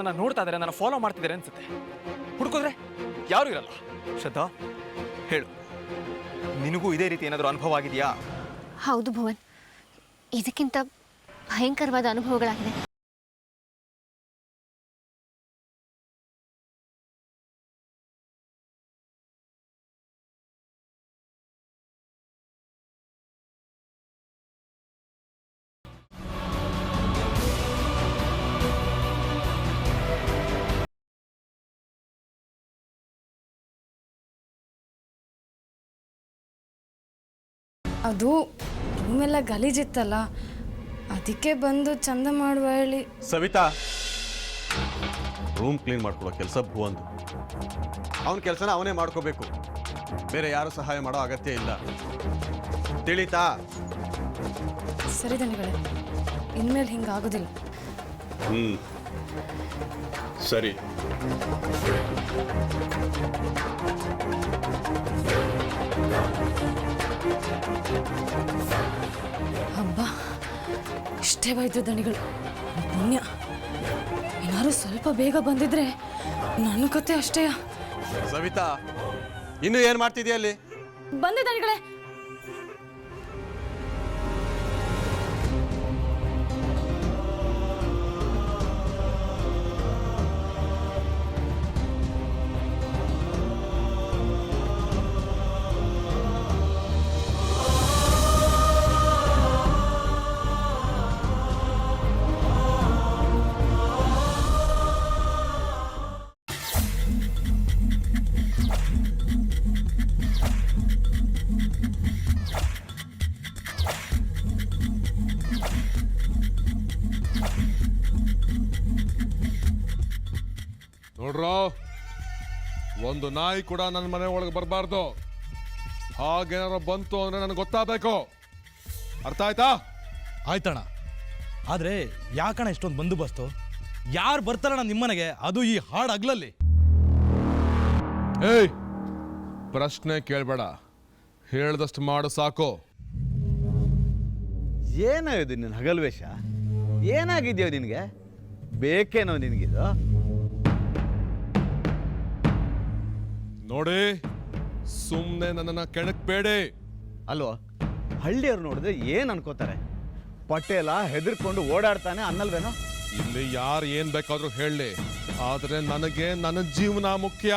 ನನ್ನ ನೋಡ್ತಾ ಇದ್ದಾರೆ, ನನ್ನ ಫಾಲೋ ಮಾಡ್ತಿದ್ದಾರೆ ಅನ್ಸುತ್ತೆ. ಹುಡುಕಿದ್ರೆ ಯಾರೂ ಇರಲ್ಲ. ಶ್ರದ್ಧಾ, ಹೇಳು, ನಿನಗೂ ಇದೇ ರೀತಿ ಏನಾದರೂ ಅನುಭವ ಆಗಿದೆಯಾ? ಹೌದು ಭುವನ್, ಇದಕ್ಕಿಂತ ಭಯಂಕರವಾದ ಅನುಭವಗಳಾಗಿದೆ. ಅದು ರೂಮೆಲ್ಲ ಗಲೀಜಿತ್ತಲ್ಲ, ಅದಕ್ಕೆ ಬಂದು ಚಂದ ಮಾಡುವ ಹೇಳಿ. ಸವಿತಾ, ರೂಮ್ ಕ್ಲೀನ್ ಮಾಡ್ಕೊಳ್ಳೋ ಕೆಲಸ ಭುವಂದು. ಅವನ ಕೆಲಸನ ಅವನೇ ಮಾಡ್ಕೋಬೇಕು, ಬೇರೆ ಯಾರು ಸಹಾಯ ಮಾಡೋ ಅಗತ್ಯ ಇಲ್ಲ. ತಿಳಿತಾ? ಸರಿ ದಣಿಗಳೇ, ಇನ್ಮೇಲೆ ಹಿಂಗಾಗೋದಿಲ್ಲ. ಸರಿ. ಹಬ್ಬ, ಇಷ್ಟೇ ಬೈದು ದಣಿಗಳು. ಪುಣ್ಯ, ಏನಾದ್ರು ಸ್ವಲ್ಪ ಬೇಗ ಬಂದಿದ್ರೆ ನನ್ನ ಕತೆ ಅಷ್ಟೇ. ಸವಿತಾ, ಇನ್ನು ಏನು ಮಾಡ್ತಿದ್ಯಾ ಅಲ್ಲಿ? ಬಂದೆ ದಣಿಗಳೇ. ನೋಡ್ರೋ, ಒಂದು ನಾಯಿ ಕೂಡ ನನ್ನ ಮನೆ ಒಳಗೆ ಬರಬಾರ್ದು. ಹಾಗೇನಾರು ಬಂತು ಅಂದ್ರೆ ನನಗೆ ಗೊತ್ತಾಗಬೇಕು. ಅರ್ಥ ಆಯ್ತಾ? ಆಯ್ತಣ್ಣ. ಆದರೆ ಯಾಕಣ್ಣ ಇಷ್ಟೊಂದು ಬಂದೋಬಸ್ತು? ಯಾರು ಬರ್ತಾರಣ್ಣ ನಿಮ್ಮನೆಗೆ, ಅದು ಈ ಹಾಡು ಅಗ್ಲಲ್ಲಿ? ಏಯ್, ಪ್ರಶ್ನೆ ಕೇಳಬೇಡ, ಹೇಳ್ದಷ್ಟು ಮಾಡು ಸಾಕು. ಏನಾಗಿದೆ ನಿನ್ನ ಹಗಲ್ವೇಷ? ಏನಾಗಿದೆಯೋ ನಿನಗೆ? ಬೇಕೇನೋ ನಿನಗಿದು? ನೋಡಿ, ಸುಮ್ಮನೆ ನನ್ನನ್ನು ಕೆಣಕ್ಬೇಡಿ. ಅಲ್ವಾ, ಹಳ್ಳಿಯವ್ರು ನೋಡಿದ್ರೆ ಏನು ಅನ್ಕೋತಾರೆ? ಪಟೇಲ ಹೆದರ್ಕೊಂಡು ಓಡಾಡ್ತಾನೆ ಅನ್ನಲ್ವೇನೋ? ಇಲ್ಲಿ ಯಾರು ಏನ್ ಬೇಕಾದ್ರೂ ಹೇಳಲಿ, ಆದ್ರೆ ನನಗೆ ನನ್ನ ಜೀವನ ಮುಖ್ಯ.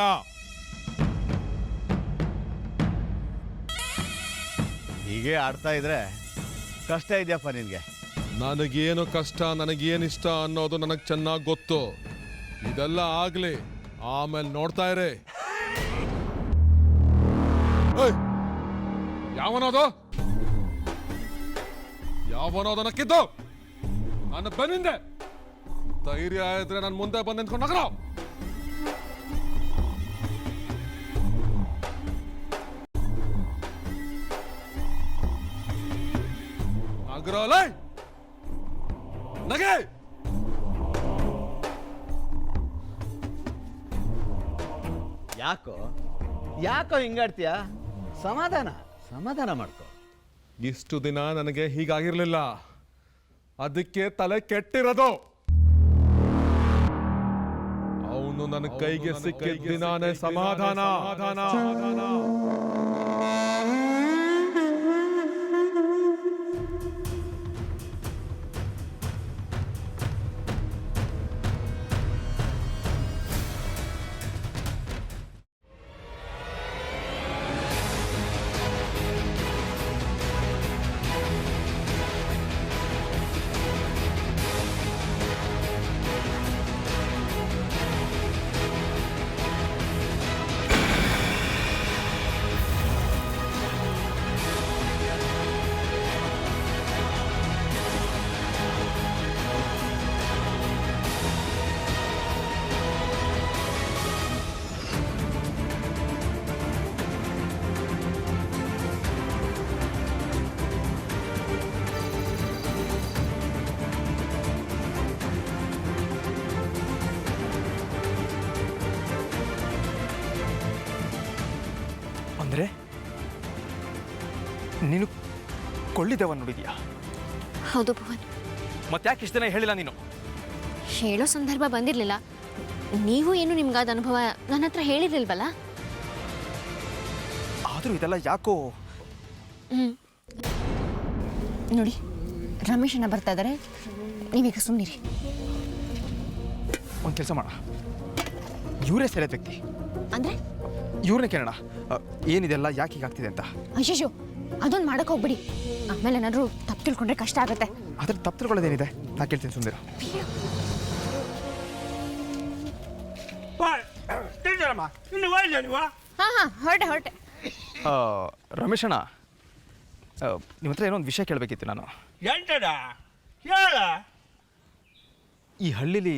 ಹೀಗೆ ಆಡ್ತಾ ಇದ್ರೆ ಕಷ್ಟ ಇದೆಯಪ್ಪ ನಿನಗೆ. ನನಗೇನು ಕಷ್ಟ, ನನಗೇನು ಇಷ್ಟ ಅನ್ನೋದು ನನಗೆ ಚೆನ್ನಾಗಿ ಗೊತ್ತು. ಇದೆಲ್ಲ ಆಗ್ಲಿ, ಆಮೇಲೆ ನೋಡ್ತಾ ಇರಿ. ಯಾವನೋದು ಯಾವನೋದು ನಕ್ಕಿದ್ದು ನನ್ನ ಬೆನ್ನಿಂದೆ. ಧೈರ್ಯ ಇದ್ರೆ ನಾನು ಮುಂದೆ ಬಂದು ನಿಂತ್ಕೊಂಡು ನಗರ. ನಗರಲ್ಲ ನಗೆ. ಯಾಕೋ ಯಾಕೋ ಹಿಂಗಾಡ್ತೀಯ? ಸಮಾಧಾನ ಮಾಡ್ಕೋ. ಇಷ್ಟು ದಿನ ನನಗೆ ಹೀಗಾಗಿರ್ಲಿಲ್ಲ, ಅದಕ್ಕೆ ತಲೆ ಕೆಟ್ಟಿರೋದು. ಅವನು ನನ್ನ ಕೈಗೆ ಸಿಕ್ಕಿದ ದಿನಾನೇ ಸಮಾಧಾನ. ಅಂದ್ರೆ ನೀನು ಕೊಳ್ಳಿದವ ನೋಡಿದ್ಯಾ? ಹೌದು ಭುವನ್. ಮತ್ತೆ ಯಾಕೆ ಇಷ್ಟು ದಿನ ಹೇಳಿಲ್ಲ ನೀನು? ಹೇಳೋ ಸಂದರ್ಭ ಬಂದಿರಲಿಲ್ಲ, ನೀವು ಏನು ನಿಮ್ಗಾದ ಅನುಭವ ನನ್ನ ಹತ್ರ ಹೇಳಿರ್ಲಿಲ್ವಲ್ಲ? ಆದರೂ ಇದೆಲ್ಲ ಯಾಕೋ ನೋಡಿ, ರಮೇಶ್ ಅಣ್ಣ ಬರ್ತಾ ಇದ್ದಾರೆ, ನೀವೀಗ ಸುಮ್ಮನಿರಿ. ಒಂದು ಕೆಲಸ ಮಾಡೋಣ, ಇವರೇ ಸರಿಯಾದ ವ್ಯಕ್ತಿ. ಅಂದರೆ ಇವ್ರನ್ನೇ ಕೇಳೋಣ, ಏನಿದೆಲ್ಲ ಯಾಕೆ ಹೀಗಾಗ್ತಿದೆ ಅಂತ. ಅಯ್ಯೋ, ಅದೊಂದು ಮಾಡಕ್ಕೆ ಹೋಗ್ಬಿಡಿ. ಆಮೇಲೆ ಏನಾದರೂ ತಪ್ಪು ತಿಳ್ಕೊಂಡ್ರೆ ಕಷ್ಟ ಆಗುತ್ತೆ. ಅದ್ರ ತಪ್ಪು ತಿಳ್ಕೊಳ್ಳೋದೇನಿದೆ, ನಾ ಕೇಳ್ತೀನಿ ಸುಂದರ. ಹಾಂ ಹೊರಟೆ. ರಮೇಶಣ್ಣ, ನಿಮ್ಮ ಹತ್ರ ಏನೋ ಒಂದು ವಿಷಯ ಕೇಳಬೇಕಿತ್ತು ನಾನು. ಈ ಹಳ್ಳಿಲಿ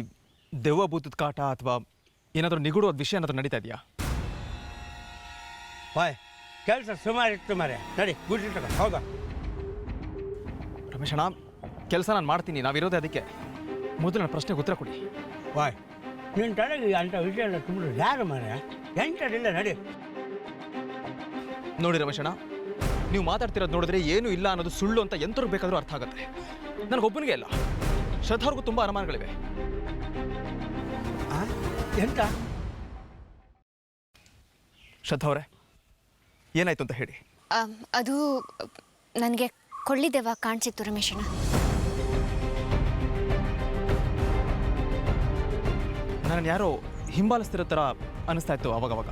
ದೆವ್ವ ಭೂತದ ಕಾಟ ಅಥವಾ ಏನಾದರೂ ನಿಗೂಢವಾದ ವಿಷಯ ಏನಾದರೂ ನಡೀತಾ ಇದೆಯಾ? ಬಾಯ್, ಕೆಲಸ ಸುಮಾರು ಇತ್ತು ಮರೆ, ನಡಿ ಗುಡ್ಡಿ ತಗೋ. ಹೌದಾ ರಮೇಶಣ್ಣ, ಕೆಲಸ ನಾನು ಮಾಡ್ತೀನಿ, ನಾವಿರೋದೇ ಅದಕ್ಕೆ. ಮೊದಲು ನನ್ನ ಪ್ರಶ್ನೆಗೆ ಉತ್ತರ ಕೊಡಿ. ಬಾಯ್, ನಿನ್ನ ತಲೆಗೆ ಅಂಥ ವಿಷಯ ಎಲ್ಲ ತುಂಬ ಯಾರು ಮರೆ, ಎಂಟದಿಲ್ಲ, ನಡಿ. ನೋಡಿ ರಮೇಶಣ್ಣ, ನೀವು ಮಾತಾಡ್ತಿರೋದು ನೋಡಿದ್ರೆ ಏನೂ ಇಲ್ಲ ಅನ್ನೋದು ಸುಳ್ಳು ಅಂತ ಎಂಥವ್ರಿಗೆ ಬೇಕಾದರೂ ಅರ್ಥ ಆಗುತ್ತೆ. ನನಗೊಬ್ಬನಿಗೆ ಇಲ್ಲ, ಶ್ರದ್ಧಾವ್ರಿಗೂ ತುಂಬ ಅನುಮಾನಗಳಿವೆ. ಎಂತ? ಶ್ರದ್ಧಾವ್ರೆ, ಏನಾಯ್ತು ಅಂತ ಹೇಳಿ. ಅದು ನನಗೆ ಕೊಳ್ಳಿದೆವ್ವ ಕಾಣಿಸಿತ್ತು ರಮೇಶಣ್ಣ. ನಾನು ಯಾರೋ ಹಿಂಬಾಲಿಸ್ತಿರೋ ಥರ ಅನಿಸ್ತಾ ಇತ್ತು ಅವಾಗವಾಗ.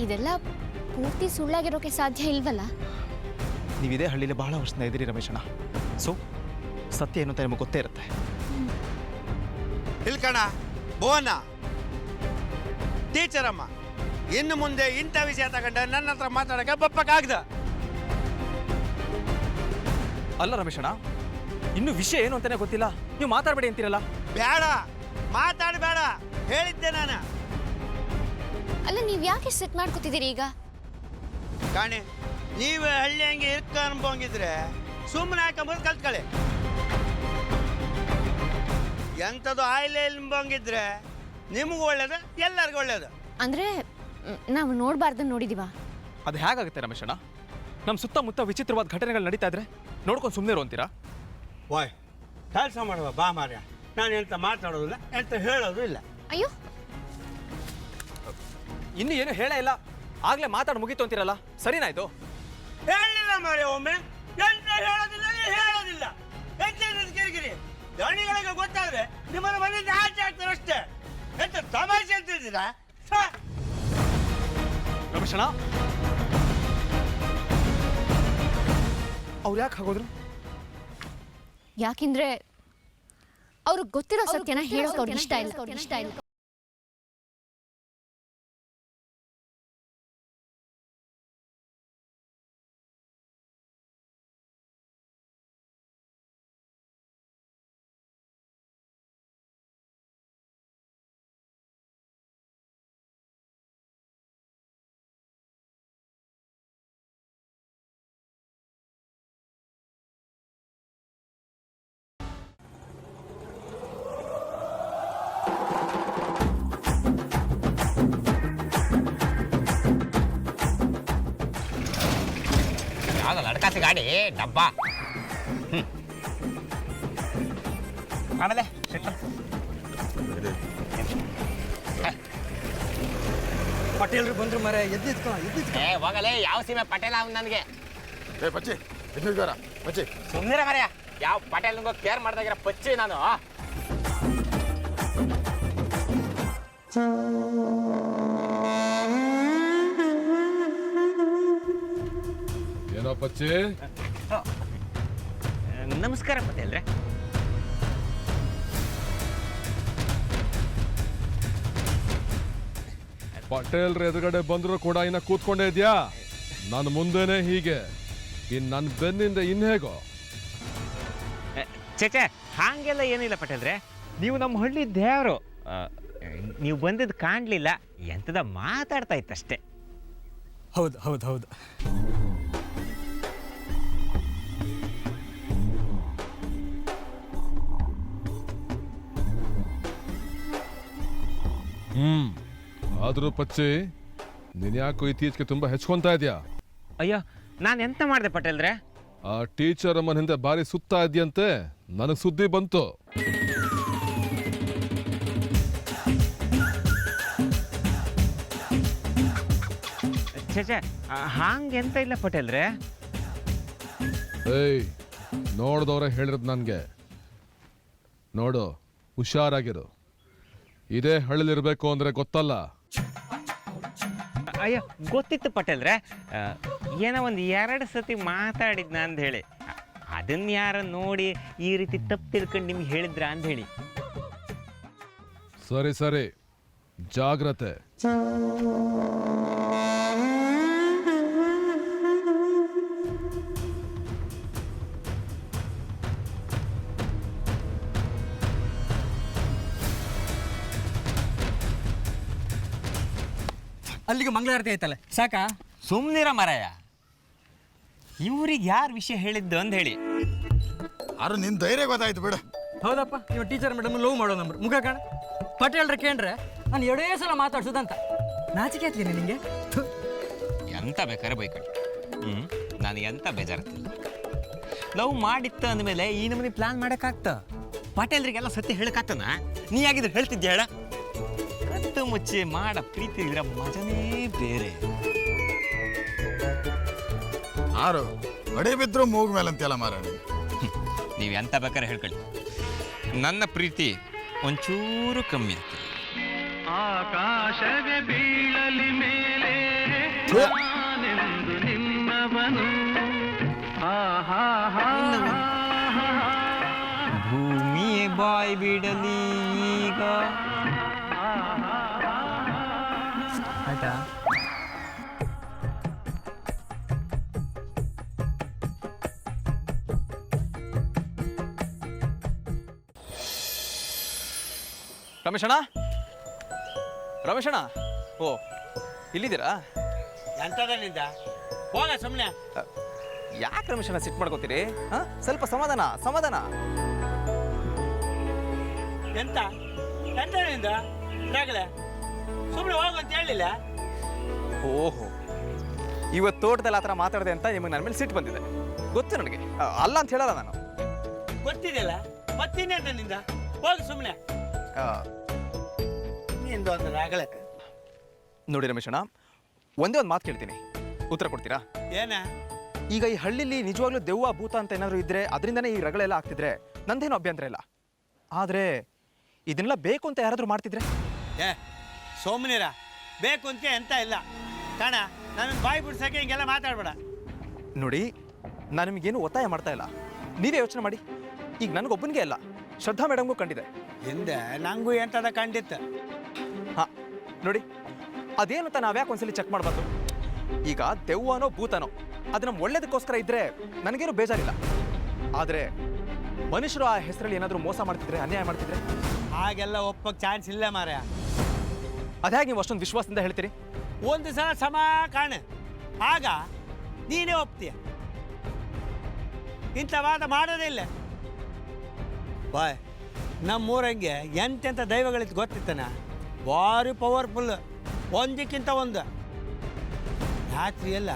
ಇದೆಲ್ಲ ಪೂರ್ತಿ ಸುಳ್ಳಾಗಿರೋಕೆ ಸಾಧ್ಯ ಇಲ್ವಲ್ಲ? ನೀವಿದೇ ಹಳ್ಳಿಲಿ ಬಹಳ ವರ್ಷದಿಂದ ಇದ್ದೀರಿ ರಮೇಶಣ್ಣ, ಸೊ ಸತ್ಯ ಏನು ಅಂತ ನಿಮಗೆ ಗೊತ್ತೇ ಇರುತ್ತೆ. ಇಲ್ಕಣ ಭುವನ ಟೀಚರಮ್ಮ, ಇನ್ನು ಮುಂದೆ ಇಂಥ ವಿಷಯ ತಗೊಂಡ ನನ್ನ ಹತ್ರ ಮಾತಾಡಕ್ಕೆ ಬಪ್ಪಕ್ಕಾಗ್ದ. ಅಲ್ಲ ರಮೇಶಣ್ಣ, ಇನ್ನು ವಿಷಯ ಏನು ಅಂತಾನೆ ಗೊತ್ತಿಲ್ಲ, ನೀವು ಮಾತಾಡಬೇಡಿ ಅಂತೀರಲ್ಲ. ಬೇಡ, ಮಾತಾಡಬೇಡ ಹೇಳಿದ್ದೆ ನಾನು. ಅಲ್ಲ, ನೀವು ಯಾಕೆ ಸೆಟ್ ಮಾಡ್ಕೊತಿದ್ದೀರಿ ಈಗ? ಕಾಣೆ, ನೀವೇ ಹಳ್ಳಿ ಹಂಗೆ ಇರ್ಕ ಅನ್ಬೋಂಗಿದ್ರೆ ಸುಮ್ಮನೆ ಹಾಕೊಂಬೋದು ಕಲ್ತ್ಕೊಳ್ಳಿ. ಎಂಥದ್ದು ಆಯ್ಲೆ ಎಂಬೋಂಗಿದ್ರೆ ನಿಮಗೂ ಒಳ್ಳೇದು, ಎಲ್ಲರಿಗೂ ಒಳ್ಳೇದು. ಅಂದರೆ ನಾವು ನೋಡಬಾರ್ದನ್ನು ನೋಡಿದೀವ? ಅದು ಹೇಗಾಗುತ್ತೆ ರಮೇಶಣ್ಣ? ನಮ್ಮ ಸುತ್ತಮುತ್ತ ವಿಚಿತ್ರವಾದ ಘಟನೆಗಳು ನಡೀತಾ ಇದ್ರೆ ನೋಡ್ಕೊಂಡು ಸುಮ್ಮನೆ ಇರು ಅಂತೀರಾ? ವಾಯ್, ಕೆಲಸ ಮಾಡುವ ಬಾ ಮಾರ್ಯ, ನಾನು ಎಂತ ಮಾತಾಡೋದಿಲ್ಲ, ಎಂತ ಹೇಳೋದು ಇಲ್ಲ. ಅಯ್ಯೋ, ಇನ್ನು ಏನು ಹೇಳೇ ಇಲ್ಲ, ಆಗ್ಲೇ ಮಾತಾಡಿ ಮುಗೀತು ಅಂತೀರಲ್ಲ, ಸರಿನಾಯ್ತು? ಹೇಳಲಿಲ್ಲ ಮಾರ್ಯ, ಒಮ್ಮೆ ಎಂತ ಹೇಳೋದಿಲ್ಲ, ಹೇಳೋದಿಲ್ಲ, ಎಂತ ಕಿರಿಕಿರಿ. ದಣಿಗಳಿಗೆ ಗೊತ್ತಾದ್ರೆ ನಿಮ್ಮನ್ನು ಮನೆಯಿಂದ ಆಚೆ ಆಗ್ತಾರೆ ಅಷ್ಟೇ. ಎಂತ ತಮಾಷೆ ಅಂತಿದ್ದೀರಾ? ರಮೇಶಣ್ಣ, ಅವ್ರು ಯಾಕೆ ಹಾಗೋದ್ರು? ಯಾಕೆಂದ್ರೆ ಅವ್ರಿಗೆ ಗೊತ್ತಿರೋ ಸತ್ಯನ ಹೇಳೋಕೆ ಅವ್ರಿಗೆ ಇಷ್ಟ ಇಲ್ಲ. ಲಡ್ಕಾಸಿ ಗಾಡಿ ಡಬ್ಬ. ಆಮೇಲೆ ಪಟೇಲ್ರು ಬಂದ್ರು ಮರೆ, ಎದ್ದಿದ್ಕೋ. ಹೋಗಲೇ, ಯಾವ ಸೀಮೆ ಪಟೇಲ ಅವ್ನು ನನಗೆ? ಪಚ್ಚಿ ಪಚ್ಚಿ ಸುಮ್ಮನೆ ಮರ್ಯ, ಯಾವ ಪಟೇಲ್ನಿಗೂ ಕೇರ್ ಮಾಡ್ದಾಗಿರೋ ಪಚ್ಚಿ ನಾನು. ಏನೋ ಪಚ್ಚಿ? ನಮಸ್ಕಾರ ಪಟೇಲ್ರೆ. ಪಟೇಲ್ರ ಎದುರುಗಡೆ ಬಂದ್ರು ಕೂಡ ಇನ್ನ ಕೂತ್ಕೊಂಡೇ ಇದೆಯಾ? ನಾನು ಮುಂದೆನೆ ಹೀಗೆ, ಇನ್ನು ನನ್ನ ಬೆನ್ನಿಂದ ಹೇಗೋ? ಚೇಚೆ, ಹಾಗೆಲ್ಲ ಏನಿಲ್ಲ ಪಟೇಲ್ರೆ, ನೀವು ನಮ್ಮ ಹಳ್ಳಿ ದೇವರು. ನೀವು ಬಂದಿದ್ದು ಕಾಣಲಿಲ್ಲ, ಎಂಥದ ಮಾತಾಡ್ತಾ ಇತ್ತಷ್ಟೇ. ಹೌದು ಹೌದು ಹೌದು. ಆದ್ರೂ ಪಚ್ಚಿ, ನೀನ್ ಯಾಕೋ ಇತ್ತೀಚೆಗೆ ತುಂಬಾ ಹೆಚ್ಕೊಂತಾ ಇದೆಯಾ? ಅಯ್ಯೋ, ನಾನು ಎಂತ ಮಾಡಿದೆ ಪಟೇಲ್ರೆ? ಆ ಟೀಚರ್ ಅಮ್ಮನ ಹಿಂದೆ ಬಾರಿ ಸುತ್ತಾ ಇದೆಯಂತೆ, ನನಗೆ ಸುದ್ದಿ ಬಂತು. ಛೇ ಹಾಂಗೆಂತ ಇಲ್ಲ ಪಟೇಲ್ರೆ. ಏಯ್ ನೋಡ್ದವ್ರೆ ಹೇಳಿರೋದು ನನಗೆ. ನೋಡು, ಹುಷಾರಾಗಿರು. ಇದೇ ಹಳ್ಳಿಲಿರ್ಬೇಕು ಅಂದ್ರೆ ಗೊತ್ತಲ್ಲ. ಅಯ್ಯೋ ಗೊತ್ತಿತ್ತು ಪಟೇಲ್ರೆ, ಏನೋ ಒಂದು 2 ಸತಿ ಮಾತಾಡಿದ್ನ ಅಂತ ಹೇಳಿ. ಅದನ್ನ ಯಾರ ನೋಡಿ ಈ ರೀತಿ ತಪ್ಪು ತಿಳ್ಕೊಂಡು ನಿಮ್ಗೆ ಹೇಳಿದ್ರ ಅಂತ ಹೇಳಿ. ಸರಿ ಸರಿ, ಜಾಗ್ರತೆ. ಅಲ್ಲಿಗೆ ಮಂಗಳಾರತಿ ಆಯ್ತಲ್ಲ, ಸಾಕಾ? ಸುಮ್ಮನಿರ ಮರಯ್ಯ, ಇವ್ರಿಗೆ ಯಾರು ವಿಷಯ ಹೇಳಿದ್ದು ಅಂತ ಹೇಳಿ. ಅರು ನಿನ್ ಧೈರ್ಯ ಗೊತ್ತಾಯ್ತು ಬಿಡು. ಹೌದಪ್ಪ, ನೀವು ಟೀಚರ್ ಮೇಡಮ್ ಲವ್ ಮಾಡೋ ನಂಬರ್ ಮುಖ ಕಾಣ. ಪಟೇಲ್ರ ಕೇಂದ್ರೆ ನಾನು 2 ಸಲ ಮಾತಾಡ್ಸೋದಂತ ನಾಚಿಕೆ ಆಯ್ತೀನಿ ನಿಂಗೆ. ಎಂತ ಬೇಕಾದ್ರೆ ಬೈಕಂಡು ನಾನು ಎಂತ ಬೇಜಾರತ್ತಿಲ್ಲ. ಲವ್ ಮಾಡಿತ್ತು ಅಂದಮೇಲೆ ಈ ನಮ್ಮನೆ ಪ್ಲಾನ್ ಮಾಡೋಕ್ಕಾಗ್ತ? ಪಟೇಲ್ರಿಗೆಲ್ಲ ಸತ್ಯ ಹೇಳಕ್ಕಾಗ್ತನ? ನೀ ಆಗಿದ್ರೆ ಹೇಳ್ತಿದ್ದೆ ಹೇಳ. ಕತ್ತು ಮುಚ್ಚಿ ಮಾಡ ಪ್ರೀತಿ ಇದ್ರೆ ಮಜನೇ ಬೇರೆ. ಆರು ಅಡೆ ಬಿದ್ರು ಮೂಗ್ ಮೇಲೆ ಅಂತೆಲ್ಲ ಮಾರ. ನೀವು ಎಂತ ಬೇಕಾದ್ರೆ ಹೇಳ್ಕೊಳ್ಳಿ, ನನ್ನ ಪ್ರೀತಿ ಒಂಚೂರು ಕಮ್ಮಿ ಆಗ್ತದೆ. ಆಕಾಶವೇ ಬೀಳಲಿ ಮೇಲೆ ನಿಮ್ಮವನು, ಭೂಮಿಯೇ ಬಾಯ್ ಬಿಡಲಿ ಈಗ. ಆಯ್ತಾ? ರಮೇಶಣ್ಣ, ರಮೇಶಣ್ಣ, ಓ ಇಲ್ಲಿದ್ದೀರಾ? ಎಂತದ ನಿಂದ? ಹೋಗ ಸುಮ್ಮನೆ. ಯಾಕೆ ರಮೇಶಣ್ಣ ಸಿಟ್ ಮಾಡ್ಕೋತೀರಿ? ಸ್ವಲ್ಪ ಸಮಾಧಾನ ಸಮಾಧಾನ. ಎಂತ ಎಂತನಿಂದ ರಾಗಲೇ ಸುಮ್ಮನೆ ಹೋಗು ಅಂತ ಹೇಳಿಲ್ಲ? ಓಹೋ, ಇವತ್ತು ತೋಟದಲ್ಲಿ ಆ ಥರ ಮಾತಾಡಿದೆ ಅಂತ ನಿಮಗೆ ನನ್ನ ಮೇಲೆ ಸಿಟ್ಟು ಬಂದಿದೆ. ಗೊತ್ತು ನನಗೆ, ಅಲ್ಲ ಅಂತ ಹೇಳಲ್ಲ ನಾನು. ಗೊತ್ತಿದೆಯಲ್ಲ ಮತ್ತಿನ್ನೆಂತ ನಿಂದ? ಹೋಗಿ ಸುಮ್ಮನೆ. ನಿಂದು ಒಂದು ರಾಗಲೇ. ನೋಡಿ ರಮೇಶಣ್ಣ, ಒಂದೇ ಒಂದು ಮಾತು ಕೇಳ್ತೀನಿ, ಉತ್ತರ ಕೊಡ್ತೀರಾ? ಏನ? ಈಗ ಈ ಹಳ್ಳಿಲಿ ನಿಜವಾಗ್ಲೂ ದೆವ್ವ ಭೂತ ಅಂತ ಏನಾದರೂ ಇದ್ದರೆ ಅದರಿಂದನೇ ಈ ರಗಳೆಲ್ಲ ಆಗ್ತಿದ್ರೆ ನಂದೇನು ಅಭ್ಯಂತರ ಇಲ್ಲ. ಆದರೆ ಇದನ್ನೆಲ್ಲ ಬೇಕು ಅಂತ ಯಾರಾದರೂ ಮಾಡ್ತಿದ್ರೆ? ಸೋಮನಿರ ಬೇಕು ಅಂತ ಎಂತ ಇಲ್ಲ ಕಾಣ. ನನ್ನ ಬಾಯಿ ಬಿಡ್ಸಕ್ಕೆ ಹಿಂಗೆಲ್ಲ ಮಾತಾಡ್ಬೇಡ. ನೋಡಿ, ನಾನು ನಿಮಗೇನು ಒತ್ತಾಯ ಮಾಡ್ತಾ ಇಲ್ಲ, ನೀವೇ ಯೋಚನೆ ಮಾಡಿ. ಈಗ ನನಗೊಬ್ಬನಿಗೆ ಅಲ್ಲ, ಶ್ರದ್ಧಾ ಮೇಡಮ್ಗೂ ಕಂಡಿದೆ. ಹಿಂದೆ ನಂಗೂ ಎಂತದ ಕಂಡಿತ್ತು. ಹಾಂ ನೋಡಿ, ಅದೇನಂತ ನಾವ್ಯಾಕೆ ಒಂದ್ಸಲಿ ಚೆಕ್ ಮಾಡಬಾರ್ದು? ಈಗ ದೆವ್ವನೋ ಭೂತನೋ ಅದು ನಮ್ಮ ಒಳ್ಳೇದಕ್ಕೋಸ್ಕರ ಇದ್ದರೆ ನನಗೇನು ಬೇಜಾರಿಲ್ಲ. ಆದರೆ ಮನುಷ್ಯರು ಆ ಹೆಸರಲ್ಲಿ ಏನಾದರೂ ಮೋಸ ಮಾಡ್ತಿದ್ರೆ, ಅನ್ಯಾಯ ಮಾಡ್ತಿದ್ರೆ ಹಾಗೆಲ್ಲ ಒಪ್ಪಕ್ಕೆ ಚಾನ್ಸ್ ಇಲ್ಲ ಮಾರ್ಯ. ಅದ್ಯಾಕೆ ನೀವು ಅಷ್ಟೊಂದು ವಿಶ್ವಾಸದಿಂದ ಹೇಳ್ತೀರಿ? ಒಂದು ಸಲ ಸಮ ಕಾಣೆ, ಆಗ ನೀನೇ ಒಪ್ತೀಯ. ಇಂಥ ವಾದ ಮಾಡೋದೇ ಇಲ್ಲ. ಬಾಯ್, ನಮ್ಮೂರಂಗೆ ಎಂತೆಂಥ ದೈವಗಳಿತ್ತು ಗೊತ್ತಿತ್ತನ? ಭಾರಿ ಪವರ್ಫುಲ್, ಒಂದಕ್ಕಿಂತ ಒಂದು. ರಾತ್ರಿ ಎಲ್ಲ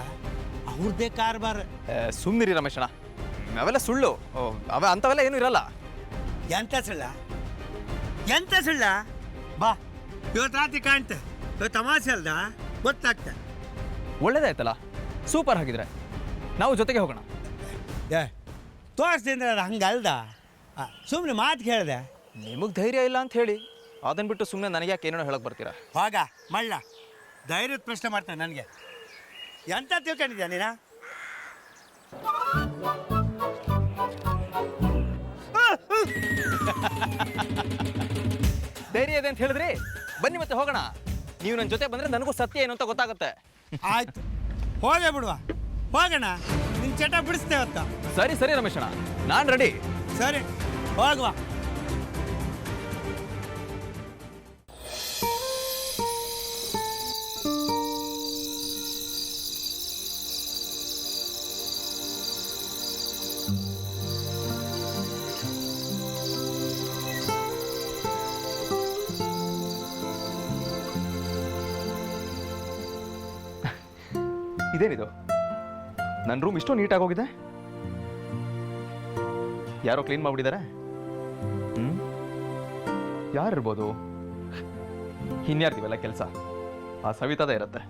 ಅವ್ರದ್ದೇ ಕಾರ್ಬಾರ್. ಸುಮ್ಮನಿರಿ ರಮೇಶಣ್ಣ, ಅವೆಲ್ಲ ಸುಳ್ಳು. ಅಂಥವೆಲ್ಲ ಏನೂ ಇರಲ್ಲ. ಎಂತ ಸುಳ್ಳ? ಎಂತ ಸುಳ್ಳ? ಬಾ, ಇವತ್ತು ರಾತ್ರಿ ಕಾಣ್ತೆ. ಇವತ್ತು ತಮಾಷೆ ಅಲ್ದ ಗೊತ್ತಾಗ್ತ. ಒಳ್ಳೇದಾಯ್ತಲ್ಲ, ಸೂಪರ್ ಆಗಿದ್ರೆ ನಾವು ಜೊತೆಗೆ ಹೋಗೋಣ. ಏ ತೋರಿಸ್ತೀನಿ ಅದು ಹಂಗಲ್ದ. ಸುಮ್ಮನೆ ಮಾತು ಕೇಳಿದೆ. ನಿಮಗೆ ಧೈರ್ಯ ಇಲ್ಲ ಅಂತ ಹೇಳಿ ಅದನ್ನು ಬಿಟ್ಟು ಸುಮ್ಮನೆ ನನಗೆ ಯಾಕೆ ಏನೇನೋ ಹೇಳಕ್ಕೆ ಬರ್ತೀರಾ? ಹೋಗ ಮಳ್ಳ, ಧೈರ್ಯದ ಪ್ರಶ್ನೆ ಮಾಡ್ತಾನೆ ನನಗೆ. ಎಂತ ತಿಳ್ಕೊಂಡಿದ್ಯಾ ನೀನ? ಧೈರ್ಯ ಇದೆ ಅಂತ ಹೇಳಿದ್ರಿ, ಬನ್ನಿ ಮತ್ತೆ ಹೋಗೋಣ. ನೀವು ನನ್ನ ಜೊತೆ ಬಂದರೆ ನನಗೂ ಸತ್ಯ ಏನು ಅಂತ ಗೊತ್ತಾಗುತ್ತೆ. ಆಯ್ತು, ಹೋಗೇ ಬಿಡುವ. ಹೋಗೋಣ, ನಿನ್ನ ಚಟ ಬಿಡಿಸ್ತೇವತ್ತ. ಸರಿ ಸರಿ ರಮೇಶಣ್ಣ, ನಾನು ರೆಡಿ. ಸರಿ, ಹೋಗುವ. ಇದೇನಿದು? ನನ್ನ ರೂಮ್ ಇಷ್ಟೋ ನೀಟಾಗಿ ಹೋಗಿದೆ. ಯಾರೋ ಕ್ಲೀನ್ ಮಾಡ್ಬಿಟ್ಟಿದ್ದಾರೆ. ಯಾರಿರ್ಬೋದು? ಇನ್ಯಾರ್ದಿವೆಲ್ಲ ಕೆಲಸ? ಆ ಸವಿತಾದ ಇರುತ್ತೆ.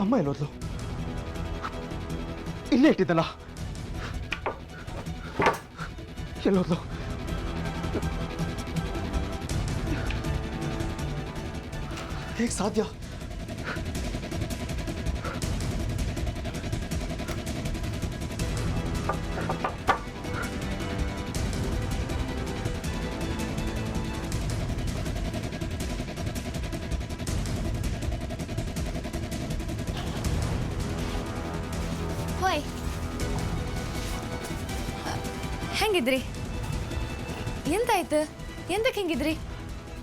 ಅಮ್ಮ ಎಲ್ಲೋದ್ಲು? ಇಲ್ಲೇ ಇಟ್ಟಿದ್ದಲ್ಲ, ಎಲ್ಲೋದ್ಲು? ಹೇಗೆ ಸಾಧ್ಯ? ಹೋಯ್, ಹೆಂಗಿದ್ರಿ? ಎಂತಾಯ್ತು? ಎಂತಕ್ಕೆ ಹೆಂಗಿದ್ರಿ?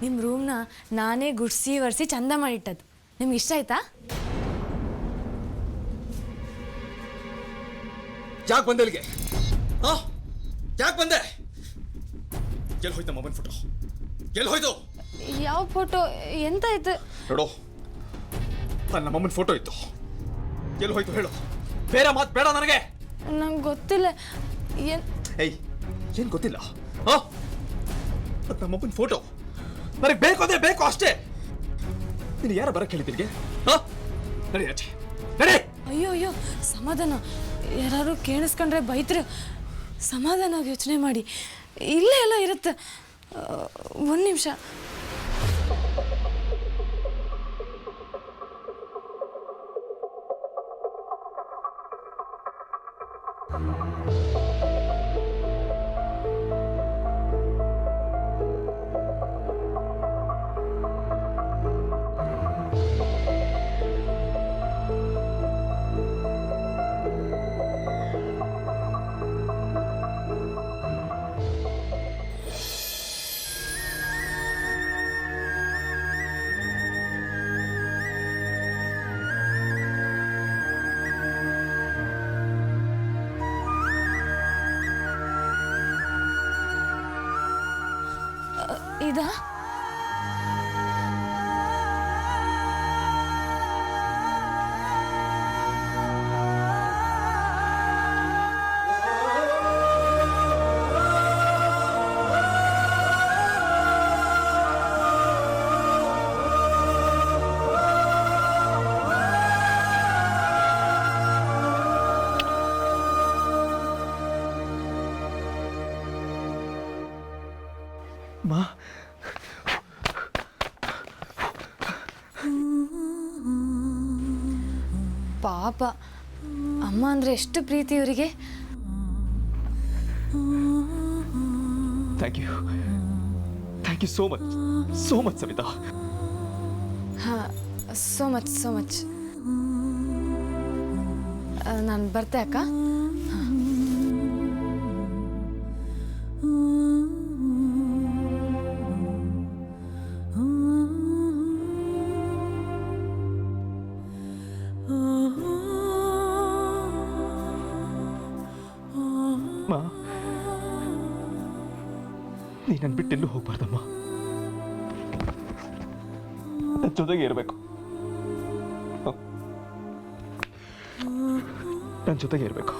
ನಿಮ್ಮ ರೂಮ್ನ ನಾನೇ ಗುಡ್ಸಿ ಒರೆಸಿ ಚಂದ ಮಾಡಿಟ್ಟದ್ದು. ನಿಮ್ಗೆ ಇಷ್ಟ ಆಯ್ತಾ? ಯಾಕೆ ಬಂದೆ ಇಲ್ಲಿಗೆ? ಯಾಕೆ ಬಂದೆ? ಎಲ್ಲಿ ಹೋಯ್ತು ಮೊಬೈಲ್ ಫೋಟೋ? ಎಲ್ಲಿ ಹೋಯ್ತು? ಯಾವ ಫೋಟೋ? ಎಂತಾಯ್ತು? ನೋಡು, ನನ್ನ ನಮ್ಮಮ್ಮನ ಫೋಟೋ ಇತ್ತು. ಎಲ್ಲಿ ಹೋಯ್ತು ಹೇಳು? ಬೇರೆ ಮಾತು ಬೇಡ ನನಗೆ. ನಂಗೆ ಗೊತ್ತಿಲ್ಲ. ಏಯ್, ಏನು ಗೊತ್ತಿಲ್ಲ? ನಮ್ಮಮ್ಮನ ಫೋಟೋ ನನಗೆ ಬೇಕು ಅಂದ್ರೆ ಬೇಕು ಅಷ್ಟೇ. ನೀನು ಯಾರ ಬರಕ್ಕೆ ಹೇಳಿದ್ದೀರಿಗೆ? ನಡಿ ಆಚೆ, ನಡಿ. ಅಯ್ಯೋ ಅಯ್ಯೋ, ಸಮಾಧಾನ. ಯಾರು ಕೇಳಿಸ್ಕೊಂಡ್ರೆ ಬೈತ್ರು. ಸಮಾಧಾನವಾಗಿ ಯೋಚನೆ ಮಾಡಿ. ಇಲ್ಲೇ ಎಲ್ಲ ಇರುತ್ತೆ. ಒಂದು ನಿಮಿಷ. ಇದಾ? ಮಾ, ಪಾಪ, ಅಮ್ಮ ಅಂದರೆ ಎಷ್ಟು ಪ್ರೀತಿ ಇವರಿಗೆ. Thank you so much Savita. ಹಾಂ, ಸೋ ಮಚ್. ನಾನು ಬರ್ತೆ ಅಕ್ಕ. ಮಾ, ನೀ ನನ್ನ ಬಿಟ್ಟೆಲ್ಲೂ ಹೋಗ್ಬಾರ್ದಮ್ಮ. ನನ್ನ ಜೊತೆಗೆ ಇರಬೇಕು. ನನ್ನ ಜೊತೆಗೆ ಇರಬೇಕು.